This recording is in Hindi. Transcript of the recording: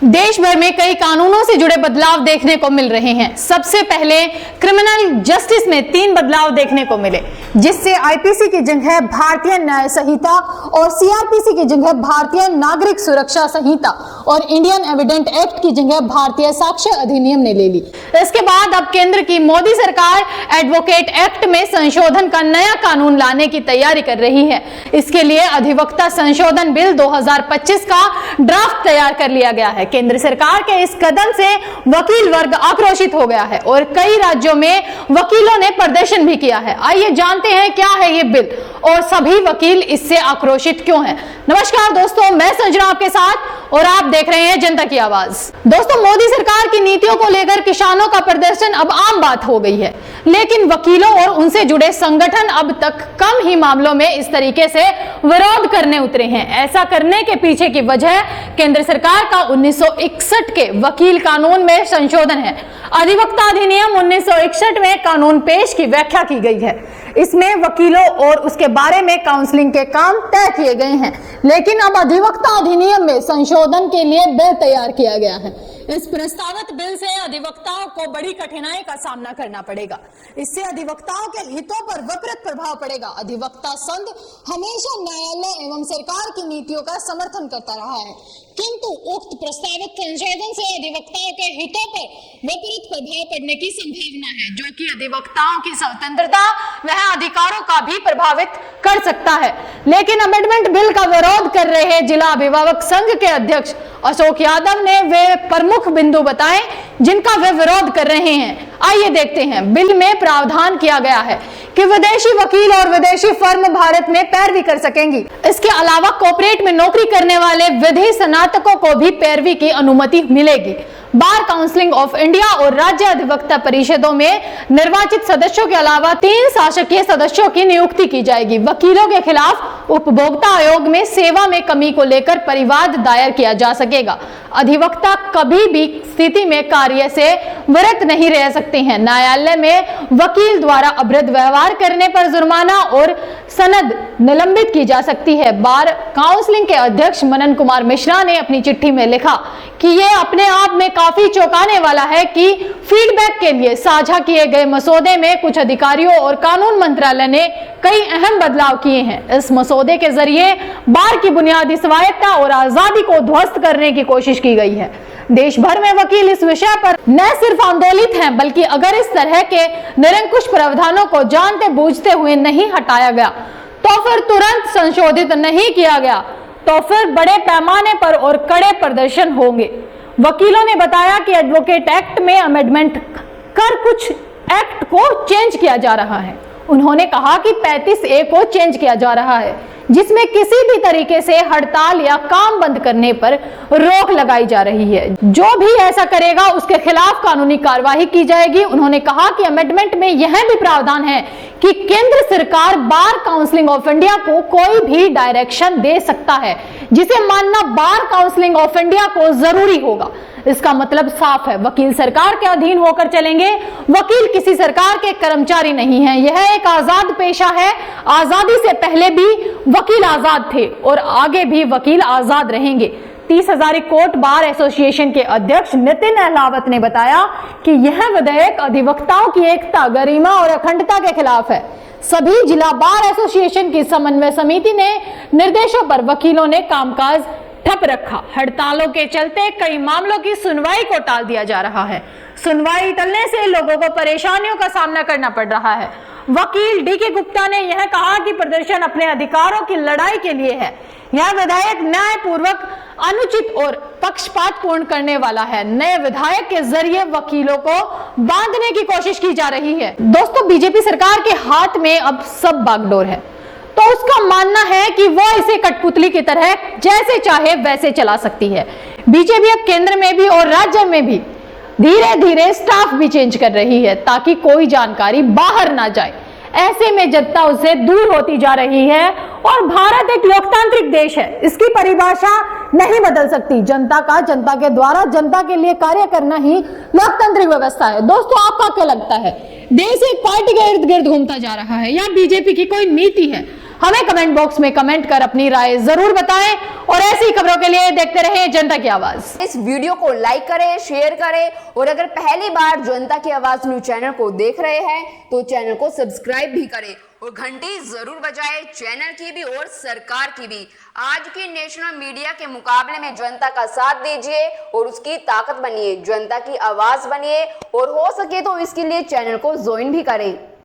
देश भर में कई कानूनों से जुड़े बदलाव देखने को मिल रहे हैं। सबसे पहले क्रिमिनल जस्टिस में 3 बदलाव देखने को मिले, जिससे आईपीसी की जगह भारतीय न्याय संहिता और सीआरपीसी की जगह भारतीय नागरिक सुरक्षा संहिता और इंडियन एविडेंट एक्ट की जगह भारतीय साक्ष्य अधिनियम ने ले ली। इसके बाद अब केंद्र की मोदी सरकार एडवोकेट एक्ट में संशोधन का नया कानून लाने की तैयारी कर रही है। इसके लिए अधिवक्ता संशोधन बिल 2025 का ड्राफ्ट तैयार कर लिया गया है। केंद्र सरकार के इस कदम से वकील वर्ग आक्रोशित हो गया है और कई राज्यों में वकीलों ने प्रदर्शन भी किया है। आइए जानते हैं क्या है ये बिल और सभी वकील इससे आक्रोशित क्यों हैं। नमस्कार दोस्तों, मैं संजना आपके साथ और आप देख रहे हैं जनता की आवाज। दोस्तों, मोदी सरकार की नीतियों को लेकर किसानों का प्रदर्शन अब आम बात हो गई है, लेकिन वकीलों और उनसे जुड़े संगठन अब तक कम ही मामलों में इस तरीके से विरोध करने उतरे हैं। ऐसा करने के पीछे की वजह केंद्र सरकार का 1961 के वकील कानून में संशोधन है। अधिवक्ता अधिनियम 1961 में कानून पेश की व्याख्या की गई है। इसमें वकीलों और उसके बारे में काउंसलिंग के काम तय किए गए हैं, लेकिन अब अधिवक्ता अधिनियम में संशोधन के लिए बिल तैयार किया गया है। इस प्रस्तावित बिल से अधिवक्ताओं को बड़ी कठिनाई का सामना करना पड़ेगा। इससे अधिवक्ताओं के हितों पर विपरीत प्रभाव पड़ेगा। अधिवक्ता संघ हमेशा न्यायालय एवं सरकार की नीतियों का समर्थन करता रहा है, किंतु उक्त प्रस्तावित संशोधन से अधिवक्ताओं के हितों पर विपरीत प्रभाव पड़ने की संभावना है, जो कि अधिवक्ताओं की स्वतंत्रता व अधिकारों का भी प्रभावित कर सकता है। लेकिन अमेंडमेंट बिल का विरोध कर रहे जिला अभिभावक संघ के अध्यक्ष अशोक यादव ने वे प्रमुख बिंदु बताए जिनका वे विरोध कर रहे हैं। आइए देखते हैं। बिल में प्रावधान किया गया है कि विदेशी वकील और विदेशी फर्म भारत में पैरवी कर सकेंगी। इसके अलावा कॉर्पोरेट में नौकरी करने वाले विधि स्नातकों को भी पैरवी की अनुमति मिलेगी। बार काउंसिल ऑफ इंडिया और राज्य अधिवक्ता परिषदों में निर्वाचित सदस्यों के अलावा 3 शासकीय सदस्यों की नियुक्ति की जाएगी। वकीलों के खिलाफ उपभोक्ता आयोग में सेवा में कमी को लेकर परिवाद दायर किया जा सकेगा। अधिवक्ता कभी भी स्थिति में कार्य से विरत नहीं रह सकते हैं। न्यायालय में वकील द्वारा अभद्र व्यवहार करने पर जुर्माना और सनद निलंबित की जा सकती है। बार काउंसिल के अध्यक्ष मनन कुमार मिश्रा ने अपनी चिट्ठी में लिखा कि यह अपने आप में काफी चौंकाने वाला है कि फीडबैक के लिए साझा किए गए मसौदे में कुछ अधिकारियों और कानून मंत्रालय ने कई अहम बदलाव किए हैं। इस मसौदे के जरिए बार की बुनियादी स्वायत्तता और आजादी को ध्वस्त करने की कोशिश की गई है। देश भर में वकील इस विषय पर न सिर्फ आंदोलित हैं, बल्कि अगर इस तरह के निरंकुश प्रावधानों को जानते बूझते हुए नहीं हटाया गया, तो फिर तुरंत संशोधित नहीं किया गया, तो फिर बड़े पैमाने पर और कड़े प्रदर्शन होंगे। वकीलों ने बताया कि एडवोकेट एक्ट में अमेंडमेंट कर कुछ एक्ट को चेंज किया जा रहा है। उन्होंने कहा कि 35A को चेंज किया जा रहा है, जिसमें किसी भी तरीके से हड़ताल या काम बंद करने पर रोक लगाई जा रही है। जो भी ऐसा करेगा उसके खिलाफ कानूनी कार्रवाई की जाएगी। उन्होंने कहा कि अमेंडमेंट में यह भी प्रावधान है कि केंद्र सरकार बार काउंसिल ऑफ इंडिया को कोई भी डायरेक्शन दे सकता है, जिसे मानना बार काउंसिल ऑफ इंडिया को जरूरी होगा। इसका मतलब साफ है, वकील सरकार के अधीन होकर चलेंगे। वकील किसी सरकार के कर्मचारी नहीं है। यह एक आजाद पेशा है। आजादी से पहले भी वकील आजाद थे और आगे भी वकील आजाद रहेंगे। 30 हजारी कोर्ट बार एसोसिएशन के अध्यक्ष नितिन अहलावत ने बताया कि यह विधेयक अधिवक्ताओं की एकता, गरिमा और अखंडता के खिलाफ है। सभी जिला बार एसोसिएशन की समन्वय समिति ने निर्देशों पर वकीलों ने कामकाज ठप रखा। हड़तालों के चलते कई मामलों की सुनवाई को टाल दिया जा रहा है। सुनवाई टलने से लोगों को परेशानियों का सामना करना पड़ रहा है। वकील डीके गुप्ता ने यह कहा कि प्रदर्शन अपने अधिकारों की लड़ाई के लिए है। यह विधेयक न्यायपूर्वक, अनुचित और पक्षपातपूर्ण करने वाला है। नए विधेयक के जरिए वकीलों को बांधने की कोशिश की जा रही है। दोस्तों, बीजेपी सरकार के हाथ में अब सब बागडोर है, तो उसका मानना है कि वो इसे कठपुतली की तरह जैसे चाहे वैसे चला सकती है। बीजेपी अब केंद्र में भी और राज्य में भी धीरे धीरे स्टाफ भी चेंज कर रही है, ताकि कोई जानकारी बाहर ना जाए। ऐसे में जनता उससे दूर होती जा रही है और भारत एक लोकतांत्रिक देश है। इसकी परिभाषा नहीं बदल सकती। जनता का जनता के द्वारा जनता के लिए कार्य करना ही लोकतांत्रिक व्यवस्था है। दोस्तों, आपका क्या लगता है? देश एक पार्टी के इर्द गिर्द घूमता जा रहा है या बीजेपी की कोई नीति है? हमें कमेंट बॉक्स में कमेंट कर अपनी राय जरूर बताएं और ऐसी खबरों के लिए देखते रहें जनता की आवाज। इस वीडियो को लाइक करें, शेयर करें और अगर पहली बार जनता की आवाज न्यूज चैनल को देख रहे हैं तो चैनल को सब्सक्राइब भी करें और घंटी जरूर बजाएं, चैनल की भी और सरकार की भी। आज की नेशनल मीडिया के मुकाबले में जनता का साथ दीजिए और उसकी ताकत बनिए, जनता की आवाज बनिए और हो सके तो इसके लिए चैनल को ज्वाइन भी करें।